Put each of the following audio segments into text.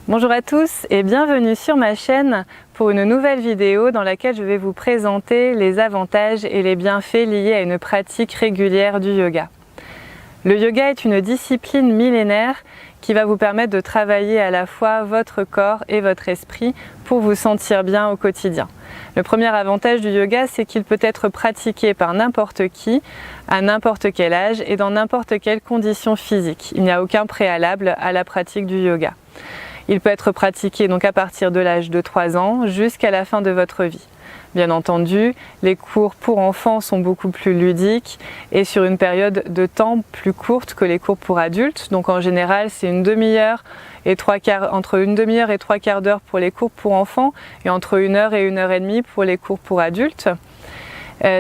Bonjour à tous et bienvenue sur ma chaîne pour une nouvelle vidéo dans laquelle je vais vous présenter les avantages et les bienfaits liés à une pratique régulière du yoga. Le yoga est une discipline millénaire qui va vous permettre de travailler à la fois votre corps et votre esprit pour vous sentir bien au quotidien. Le premier avantage du yoga, c'est qu'il peut être pratiqué par n'importe qui, à n'importe quel âge et dans n'importe quelle condition physique. Il n'y a aucun préalable à la pratique du yoga. Il peut être pratiqué donc à partir de l'âge de 3 ans jusqu'à la fin de votre vie. Bien entendu, les cours pour enfants sont beaucoup plus ludiques et sur une période de temps plus courte que les cours pour adultes. Donc en général, c'est une demi-heure et entre une demi-heure et 3/4 d'heure pour les cours pour enfants et entre 1 heure et 1 heure et demie pour les cours pour adultes.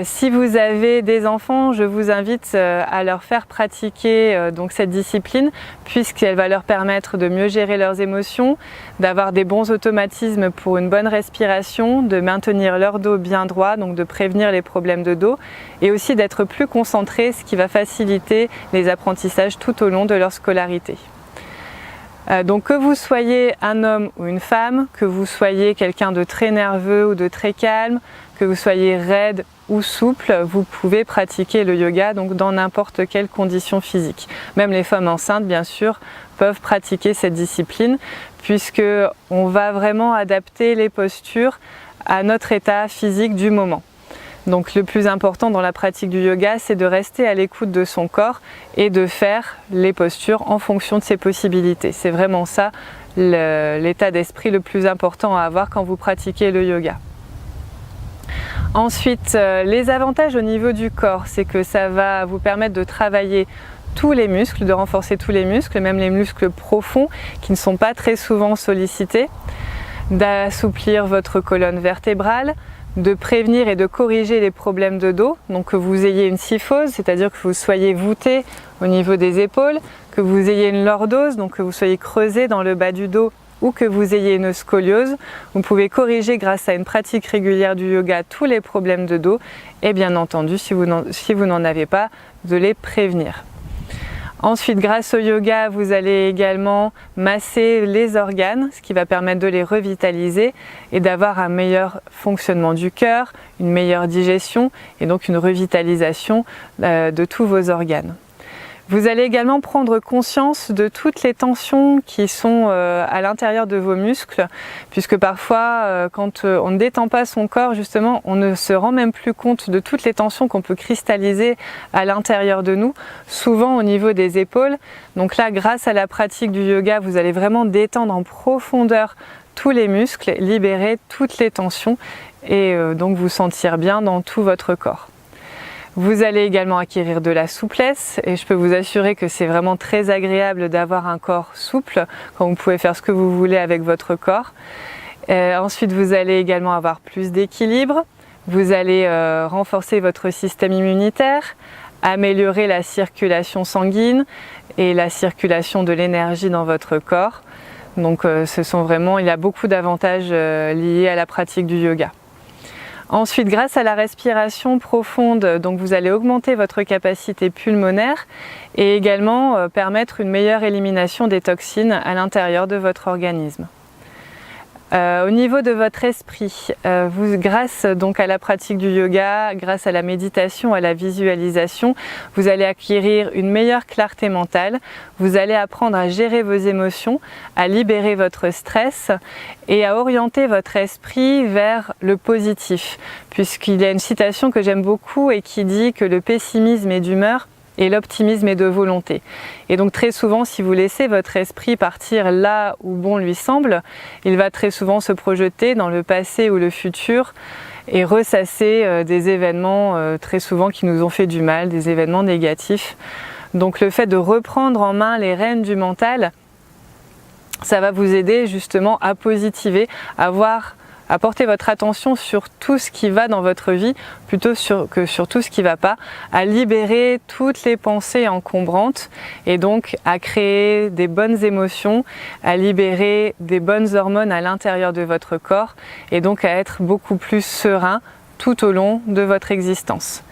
Si vous avez des enfants, je vous invite à leur faire pratiquer donc cette discipline puisqu'elle va leur permettre de mieux gérer leurs émotions, d'avoir des bons automatismes pour une bonne respiration, de maintenir leur dos bien droit, donc de prévenir les problèmes de dos et aussi d'être plus concentrés, ce qui va faciliter les apprentissages tout au long de leur scolarité. Donc que vous soyez un homme ou une femme, que vous soyez quelqu'un de très nerveux ou de très calme, que vous soyez raide ou souple, vous pouvez pratiquer le yoga donc dans n'importe quelle condition physique. Même les femmes enceintes, bien sûr, peuvent pratiquer cette discipline puisque on va vraiment adapter les postures à notre état physique du moment. Donc le plus important dans la pratique du yoga, c'est de rester à l'écoute de son corps et de faire les postures en fonction de ses possibilités. C'est vraiment ça l'état d'esprit le plus important à avoir quand vous pratiquez le yoga. Ensuite, les avantages au niveau du corps, c'est que ça va vous permettre de travailler tous les muscles, de renforcer tous les muscles, même les muscles profonds qui ne sont pas très souvent sollicités, d'assouplir votre colonne vertébrale, de prévenir et de corriger les problèmes de dos, donc que vous ayez une kyphose, c'est-à-dire que vous soyez voûté au niveau des épaules, que vous ayez une lordose, donc que vous soyez creusé dans le bas du dos ou que vous ayez une scoliose. Vous pouvez corriger grâce à une pratique régulière du yoga tous les problèmes de dos et bien entendu, si vous n'en avez pas, de les prévenir. Ensuite, grâce au yoga, vous allez également masser les organes, ce qui va permettre de les revitaliser et d'avoir un meilleur fonctionnement du cœur, une meilleure digestion et donc une revitalisation de tous vos organes. Vous allez également prendre conscience de toutes les tensions qui sont à l'intérieur de vos muscles, puisque parfois, quand on ne détend pas son corps, justement, on ne se rend même plus compte de toutes les tensions qu'on peut cristalliser à l'intérieur de nous, souvent au niveau des épaules. Donc là, grâce à la pratique du yoga, vous allez vraiment détendre en profondeur tous les muscles, libérer toutes les tensions et donc vous sentir bien dans tout votre corps. Vous allez également acquérir de la souplesse et je peux vous assurer que c'est vraiment très agréable d'avoir un corps souple quand vous pouvez faire ce que vous voulez avec votre corps. Ensuite, vous allez également avoir plus d'équilibre, vous allez renforcer votre système immunitaire, améliorer la circulation sanguine et la circulation de l'énergie dans votre corps. Donc il y a beaucoup d'avantages liés à la pratique du yoga. Ensuite, grâce à la respiration profonde, donc vous allez augmenter votre capacité pulmonaire et également permettre une meilleure élimination des toxines à l'intérieur de votre organisme. Au niveau de votre esprit, grâce donc à la pratique du yoga, grâce à la méditation, à la visualisation, vous allez acquérir une meilleure clarté mentale, vous allez apprendre à gérer vos émotions, à libérer votre stress et à orienter votre esprit vers le positif, puisqu'il y a une citation que j'aime beaucoup et qui dit que le pessimisme est d'humeur et l'optimisme est de volonté. Et donc très souvent, si vous laissez votre esprit partir là où bon lui semble, il va très souvent se projeter dans le passé ou le futur et ressasser des événements très souvent qui nous ont fait du mal, des événements négatifs. Donc le fait de reprendre en main les rênes du mental, ça va vous aider justement à positiver, à porter votre attention sur tout ce qui va dans votre vie plutôt que sur tout ce qui ne va pas, à libérer toutes les pensées encombrantes et donc à créer des bonnes émotions, à libérer des bonnes hormones à l'intérieur de votre corps et donc à être beaucoup plus serein tout au long de votre existence.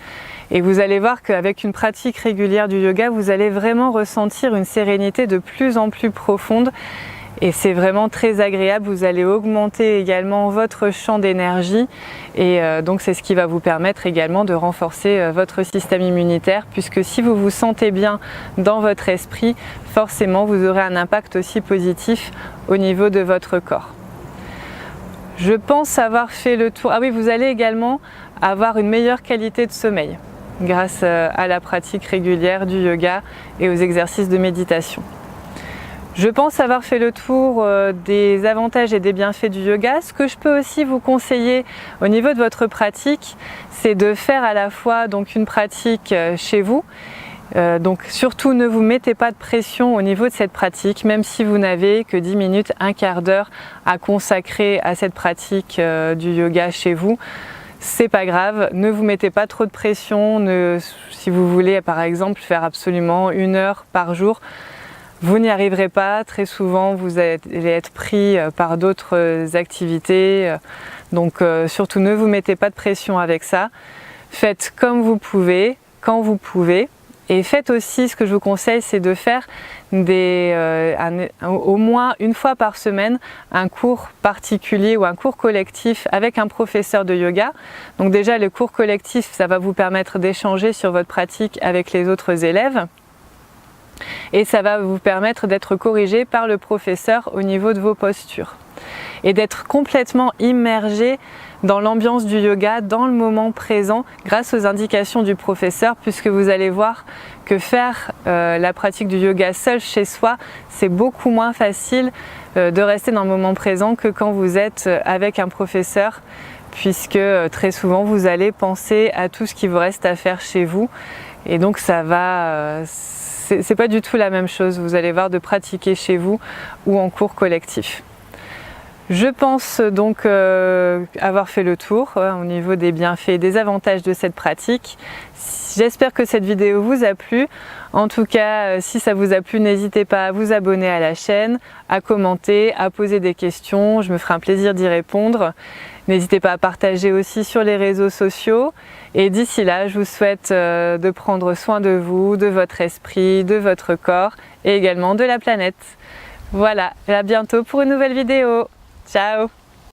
Et vous allez voir qu'avec une pratique régulière du yoga, vous allez vraiment ressentir une sérénité de plus en plus profonde Et c'est vraiment très agréable, vous allez augmenter également votre champ d'énergie et donc c'est ce qui va vous permettre également de renforcer votre système immunitaire, puisque si vous vous sentez bien dans votre esprit, forcément vous aurez un impact aussi positif au niveau de votre corps. Je pense avoir fait le tour. Ah oui, vous allez également avoir une meilleure qualité de sommeil grâce à la pratique régulière du yoga et aux exercices de méditation. Je pense avoir fait le tour des avantages et des bienfaits du yoga. Ce que je peux aussi vous conseiller au niveau de votre pratique, c'est de faire à la fois donc une pratique chez vous. Donc surtout ne vous mettez pas de pression au niveau de cette pratique, même si vous n'avez que 10 minutes, un quart d'heure à consacrer à cette pratique du yoga chez vous. C'est pas grave, ne vous mettez pas trop de pression. Si vous voulez par exemple faire absolument 1 heure par jour, vous n'y arriverez pas. Très souvent vous allez être pris par d'autres activités, donc surtout ne vous mettez pas de pression avec ça. Faites comme vous pouvez, quand vous pouvez, et faites aussi, ce que je vous conseille, c'est de faire au moins 1 fois par semaine un cours particulier ou un cours collectif avec un professeur de yoga. Donc déjà le cours collectif, ça va vous permettre d'échanger sur votre pratique avec les autres élèves. Et ça va vous permettre d'être corrigé par le professeur au niveau de vos postures et d'être complètement immergé dans l'ambiance du yoga, dans le moment présent, grâce aux indications du professeur, puisque vous allez voir que faire la pratique du yoga seul chez soi, c'est beaucoup moins facile de rester dans le moment présent que quand vous êtes avec un professeur, puisque très souvent vous allez penser à tout ce qui vous reste à faire chez vous, et donc ça va... c'est pas du tout la même chose, vous allez voir, de pratiquer chez vous ou en cours collectif. Je pense donc avoir fait le tour au niveau des bienfaits et des avantages de cette pratique. J'espère que cette vidéo vous a plu. En tout cas, si ça vous a plu, n'hésitez pas à vous abonner à la chaîne, à commenter, à poser des questions. Je me ferai un plaisir d'y répondre. N'hésitez pas à partager aussi sur les réseaux sociaux. Et d'ici là, je vous souhaite de prendre soin de vous, de votre esprit, de votre corps et également de la planète. Voilà, à bientôt pour une nouvelle vidéo. Ciao!